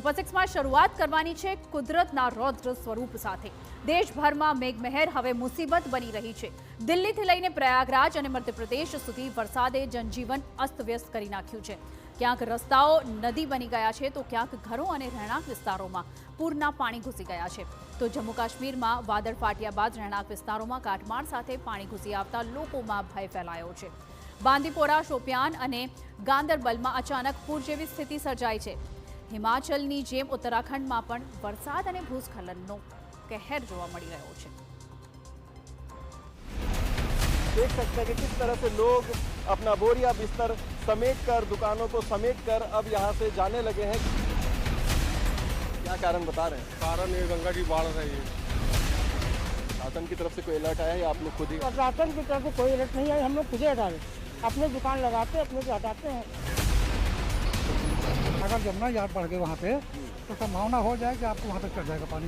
Super સિક્સમાં શરૂઆત કરવાની છે કુદરતના રૌદ્ર સ્વરૂપ સાથે। દેશભરમાં મેઘમહેર હવે મુસીબત બની રહી છે। દિલ્હીથી લઈને પ્રયાગરાજ અને મધ્યપ્રદેશ સુધી વરસાદે જનજીવન અસ્તવ્યસ્ત કરી નાખ્યું છે। ક્યાંક રસ્તાઓ નદી બની ગયા છે તો ક્યાંક ઘરો અને રહેણાંક વિસ્તારોમાં પૂરના પાણી ઘૂસી ગયા છે। તો જમ્મુ કાશ્મીરમાં વાદળ ફાટ્યા બાદ રહેણાંક વિસ્તારોમાં કાટમાળ સાથે પાણી ઘૂસી આવતા લોકોમાં ભય ફેલાયો છે। બાંદીપોરા, શોપિયાન અને ગાંદરબલમાં અચાનક પૂર જેવી સ્થિતિ સર્જાઈ છે। हिमाचलनी जेम उत्तराखंड में वरसाद और भूस्खलनનો कहर જોવા મળી રહ્યો છે। देख सकते हैं कि किस तरह से लोग अपना बोरिया बिस्तर समेटकर, दुकानों को समेटकर अब यहाँ से जाने लगे हैं। क्या कारण बता रहे हैं? कारण ये गंगा जी बाढ़ रही है। शासन की तरफ से कोई अलर्ट आया या आप लोग खुद ही? शासन की तरफ से कोई अलर्ट नहीं आया, हम लोग खुद ही हटा रहे, अपने दुकान लगाते अपने से हटाते हैं। अगर जमुना याद बढ़ गए वहाँ पे तो संभावना हो जाए कि आपको वहाँ तक चढ़ जाएगा पानी।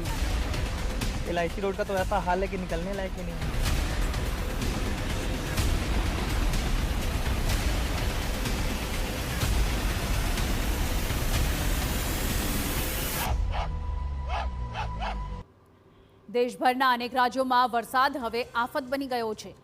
LIC रोड का तो ऐसा हाल है कि निकलने लायक ही नहीं है। દેશભરના અનેક રાજ્યોમાં વરસાદ હવે આફત બની ગયો છે।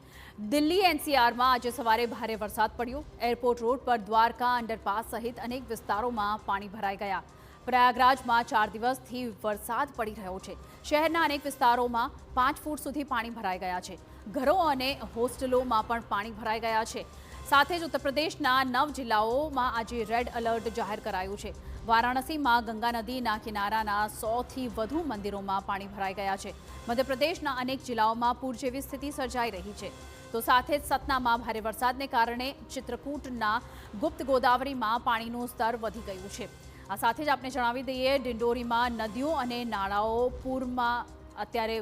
દિલ્હી NCRમાં આજે સવારે ભારે વરસાદ પડ્યો। એરપોર્ટ રોડ પર દ્વારકા, અંડરપાસ સહિત અનેક વિસ્તારોમાં પાણી ભરાઈ ગયા। પ્રયાગરાજમાં 4 દિવસથી વરસાદ પડી રહ્યો છે। શહેરના અનેક વિસ્તારોમાં 5 ફૂટ સુધી પાણી ભરાઈ ગયા છે। ઘરો અને હોસ્ટેલોમાં પણ પાણી ભરાઈ ગયા છે। સાથે જ ઉત્તર પ્રદેશના 9 જિલ્લાઓમાં આજે રેડ એલર્ટ જાહેર કરાયું છે। વારાણસીમાં ગંગા નદીના કિનારાના 100થી વધુ મંદિરોમાં પાણી ભરાઈ ગયા છે। મધ્યપ્રદેશના અનેક જિલ્લાઓમાં પૂર જેવી સ્થિતિ સર્જાઈ રહી છે। તો સાથે જ સતનામાં ભારે વરસાદને કારણે ચિત્રકૂટના ગુપ્ત ગોદાવરીમાં પાણીનું સ્તર વધી ગયું છે। આ સાથે જ આપણે જણાવી દઈએ, ડિંડોરીમાં નદીઓ અને નાળાઓ પૂરમાં અત્યારે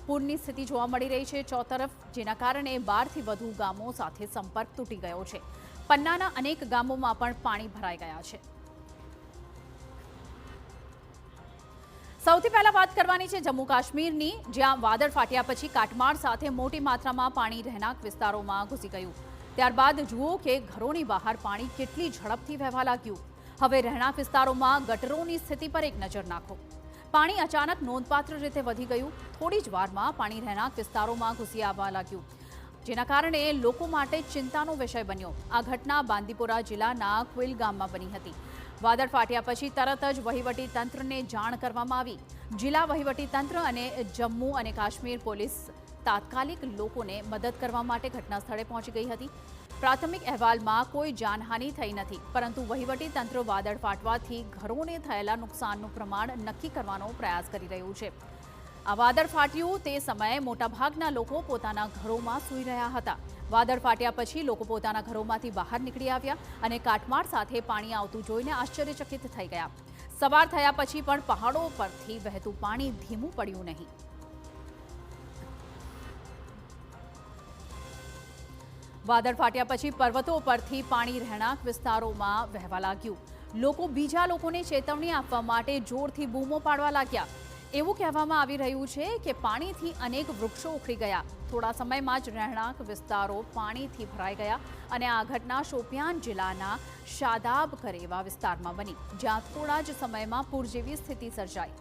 પૂરની સ્થિતિ જોવા મળી રહી છે ચોતરફ, જેના કારણે 12થી વધુ ગામો સાથે સંપર્ક તૂટી ગયો છે। પન્નાના અનેક ગામોમાં પણ પાણી ભરાઈ ગયા છે। સૌથી પહેલા વાત કરવાની છે જમ્મુ કાશ્મીરની, જ્યાં વાદળ ફાટ્યા પછી કાટમાળ સાથે મોટી માત્રામાં પાણી રહેણાંક વિસ્તારોમાં ઘૂસી ગયું। ત્યારબાદ જુઓ કે ઘરોની બહાર પાણી કેટલી ઝડપથી વહેવા લાગ્યું। હવે રહેણાંક વિસ્તારોમાં ગટરોની સ્થિતિ પર એક નજર નાખો। પાણી અચાનક નોંધપાત્ર રીતે વધી ગયું। થોડી જ વારમાં પાણી રહેણાંક વિસ્તારોમાં ઘૂસી આવવા લાગ્યું, જેના કારણે લોકો માટે ચિંતાનો વિષય બન્યો। આ ઘટના બાંદીપોરા જિલ્લાના ક્વિલ ગામમાં બની હતી। વાદળ ફાટ્યા પછી તરત જ વહીવટી તંત્રને જાણ કરવામાં આવી। જિલ્લા વહીવટી તંત્ર અને જમ્મુ અને કાશ્મીર પોલીસ તાત્કાલિક લોકોને મદદ કરવા માટે ઘટના સ્થળે પહોંચી ગઈ હતી। પ્રાથમિક અહેવાલમાં કોઈ જાનહાનિ થઈ નથી, પરંતુ વહીવટી તંત્ર વાદળ ફાટવાથી ઘરોને થયેલા નુકસાનનું પ્રમાણ નક્કી કરવાનો પ્રયાસ કરી રહ્યું છે। આ વાદળ ફાટ્યું તે સમયે મોટાભાગના લોકો પોતાના ઘરોમાં સૂઈ રહ્યા હતા। વાદળ ફાટ્યા પછી લોકો પોતાના ઘરોમાંથી બહાર નીકળી આવ્યા અને કાટમાળ સાથે પાણી આવતું જોઈને આશ્ચર્યચકિત થઈ ગયા। સવાર થયા પછી પણ પહાડો પરથી વહેતું પાણી ધીમું પડ્યું નહીં। વાદળ ફાટ્યા પછી પર્વતો પરથી પાણી રહેણાંક વિસ્તારોમાં વહેવા લાગ્યું। લોકો બીજા લોકોને ચેતવણી આપવા માટે જોરથી બૂમો પાડવા લાગ્યા। એવું કહેવામાં આવી રહ્યું છે કે પાણીથી અનેક વૃક્ષો ઉખડી ગયા। થોડા સમયમાં જ રહેણાંક વિસ્તારો પાણીથી ભરાઈ ગયા અને આ ઘટના શોપિયાન જિલ્લાના શાદાબ કરેવા વિસ્તારમાં બની, જ્યાં થોડા જ સમયમાં પૂર જેવી સ્થિતિ સર્જાઈ।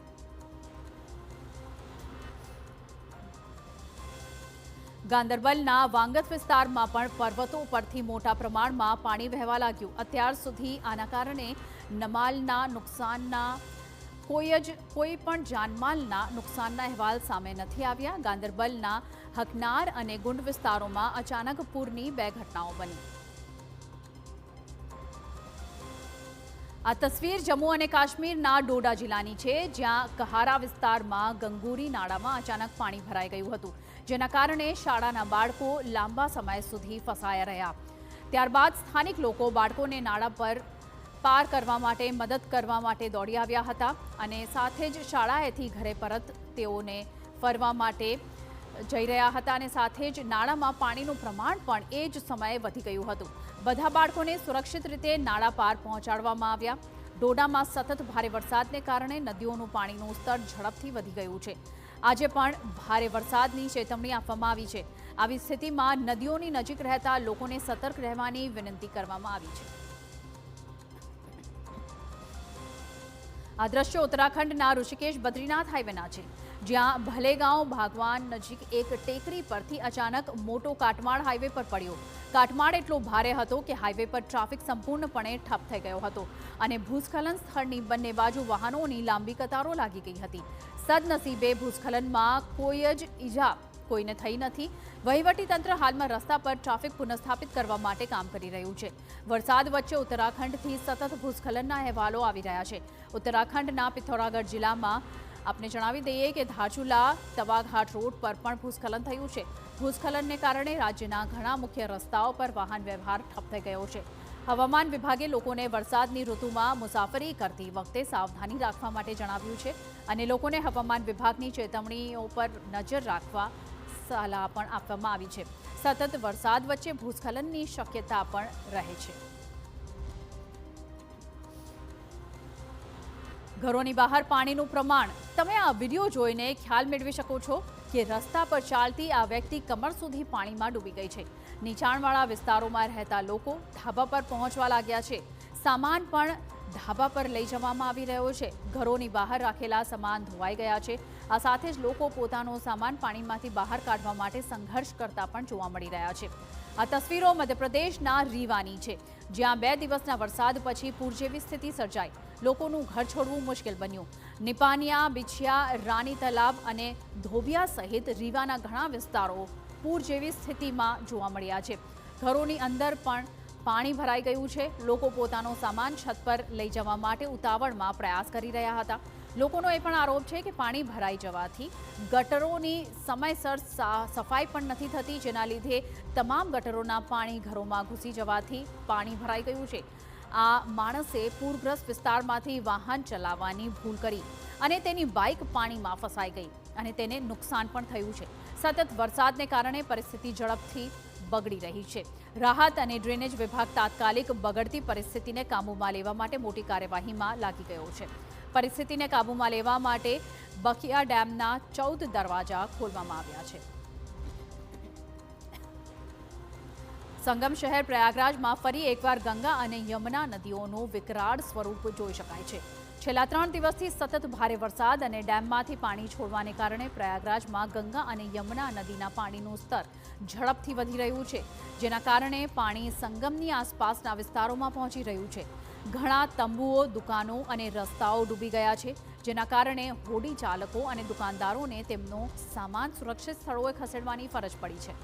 ગાંદરબલના વાંગત વિસ્તારમાં પણ પર્વતો પરથી મોટા પ્રમાણમાં પાણી વહેવા લાગ્યું। અત્યાર સુધી આના કારણે નમાલના નુકસાનના કોઈ પણ જાનમાલના નુકસાનના અહેવાલ સામે નથી આવ્યા। ગાંદરબલના હકનાર અને ગુંડ વિસ્તારોમાં અચાનક પૂરની 2 ઘટનાઓ બની। આ તસવીર જમ્મુ અને કાશ્મીરના ડોડા જિલ્લાની છે, જ્યાં કહારા વિસ્તારમાં ગંગુરી નાળામાં અચાનક પાણી ભરાઈ ગયું હતું, જેના કારણે શાળાના બાળકો લાંબા સમય સુધી ફસાયા રહ્યા। ત્યારબાદ સ્થાનિક લોકો બાળકોને નાળા પર પાર કરવા માટે મદદ કરવા માટે દોડી આવ્યા હતા અને સાથે જ શાળાએથી ઘરે પરત તેઓને ફરવા માટે જઈ રહ્યા હતા અને સાથે જ નાળામાં પાણીનું પ્રમાણ પણ એ જ સમયે વધી ગયું હતું। બધા બાળકોને સુરક્ષિત રીતે નાળા પાર પહોંચાડવામાં આવ્યા। ડોડામાં સતત ભારે વરસાદને કારણે નદીઓનું પાણીનું સ્તર ઝડપથી વધી ગયું છે। આજે પણ ભારે વરસાદની ચેતવણી આપવામાં આવી છે। આવી સ્થિતિમાં નદીઓની નજીક રહેતા લોકોને સતર્ક રહેવાની વિનંતી કરવામાં આવી છે। આ દ્રશ્યો ઉત્તરાખંડના ઋષિકેશ બદ્રીનાથ હાઈવેના છે, જ્યાં ભલેગાંવ ભાગવાન નજીક એક ટેકરી પરથી અચાનક મોટો કાટમાળ હાઈવે પર પડ્યો. કાટમાળ એટલો ભારે હતો કે હાઈવે પર ટ્રાફિક સંપૂર્ણપણે ઠપ થઈ ગયો હતો અને ભૂસ્ખલન સ્થળની બંને બાજુ વાહનોની લાંબી કતારો લાગી ગઈ હતી. સદનસીબે ભૂસ્ખલનમાં કોઈ જ ઈજા કોઈને થઈ નથી. વહીવટીતંત્ર હાલમાં રસ્તા પર ટ્રાફિક પુનઃસ્થાપિત કરવા માટે કામ કરી રહ્યું છે. વરસાદ વચ્ચે ઉત્તરાખંડથી સતત ભૂસ્ખલનના અહેવાલો આવી રહ્યા છે. ઉત્તરાખંડના પિથોરાગઢ જિલ્લામાં આપને જણાવી દઈએ કે ધારચુલા તવાઘાટ રોડ પર પણ ભૂસ્ખલન થયું છે. ભૂસ્ખલનને કારણે રાજ્યના ઘણા મુખ્ય રસ્તાઓ પર વાહન વ્યવહાર ઠપ થઈ ગયો છે. હવામાન વિભાગે લોકોને વરસાદની ઋતુમાં મુસાફરી કરતી વખતે સાવધાની રાખવા માટે જણાવ્યું છે અને લોકોને હવામાન વિભાગની ચેતવણીઓ પર નજર રાખવા સલાહ પણ આપવામાં આવી છે. સતત વરસાદ વચ્ચે ભૂસ્ખલનની શક્યતા પણ રહે છે. ઘરોની બહાર પાણીનું પ્રમાણ. તમે આ વિડીયો જોઈને ખ્યાલ મેળવી શકો છો કે રસ્તા પર ચાલતી આ વ્યક્તિ કમર સુધી પાણીમાં ડૂબી ગઈ છે. નીચાણવાળા વિસ્તારોમાં રહેતા લોકો ધાબા પર પહોંચવા લાગ્યા છે. સામાન પણ ધાબા પર લઈ જવામાં આવી રહ્યો છે. ઘરોની બહાર રાખેલા સામાન ધોવાઈ ગયા છે. આ સાથે જ લોકો પોતાનો સામાન પાણીમાંથી બહાર કાઢવા માટે સંઘર્ષ કરતા પણ જોવા મળી રહ્યા છે. આ તસવીરો મધ્યપ્રદેશના રીવાની છે, જ્યાં 2 દિવસના વરસાદ પછી પૂર જેવી સ્થિતિ સર્જાઈ. લોકોનું ઘર છોડવું મુશ્કેલ બન્યું. નિપાનિયા, બિછિયા, રાની તલાબ અને ધોબિયા સહિત રીવાના ઘણા વિસ્તારો પૂર જેવી સ્થિતિમાં જોવા મળ્યા છે. ઘરોની અંદર પણ પાણી ભરાઈ ગયું છે. લોકો પોતાનો સામાન છત પર લઈ જવા માટે ઉતાવળમાં પ્રયાસ કરી રહ્યા હતા. લોકોનો એ પણ આરોપ છે કે પાણી ભરાઈ જવાથી ગટરોની સમયસર સફાઈ પણ નથી થતી, જેના લીધે તમામ ગટરોના પાણી ઘરોમાં ઘૂસી જવાથી પાણી ભરાઈ ગયું છે. આ માણસે પૂરગ્રસ્ત વિસ્તારમાંથી વાહન ચલાવવાની ભૂલ કરી અને તેની બાઇક પાણીમાં ફસાઈ ગઈ અને તેને નુકસાન પણ થયું છે. સતત વરસાદને કારણે પરિસ્થિતિ ઝડપથી બગડી રહી છે. રાહત અને ડ્રેનેજ વિભાગ તાત્કાલિક બગડતી પરિસ્થિતિને કાબૂમાં લેવા માટે મોટી કાર્યવાહીમાં લાગી ગયો છે. પરિસ્થિતિને કાબૂમાં લેવા માટે બખિયા ડેમના 14 દરવાજા ખોલવામાં આવ્યા છે. સંગમ શહેર પ્રયાગરાજમાં ફરી એકવાર ગંગા અને યમુના નદીઓનું વિકરાળ સ્વરૂપ જોઈ શકાય છે. છેલ્લા 3 દિવસથી સતત ભારે વરસાદ અને ડેમમાંથી પાણી છોડવાને કારણે પ્રયાગરાજમાં ગંગા અને યમુના નદીના પાણીનું સ્તર ઝડપથી વધી રહ્યું છે, જેના કારણે પાણી સંગમની આસપાસના વિસ્તારોમાં પહોંચી રહ્યું છે. ઘણા તંબુઓ, દુકાનો અને રસ્તાઓ ડૂબી ગયા છે, જેના કારણે હોડી ચાલકો અને દુકાનદારોને તેમનો સામાન સુરક્ષિત સ્થળોએ ખસેડવાની ફરજ પડી છે.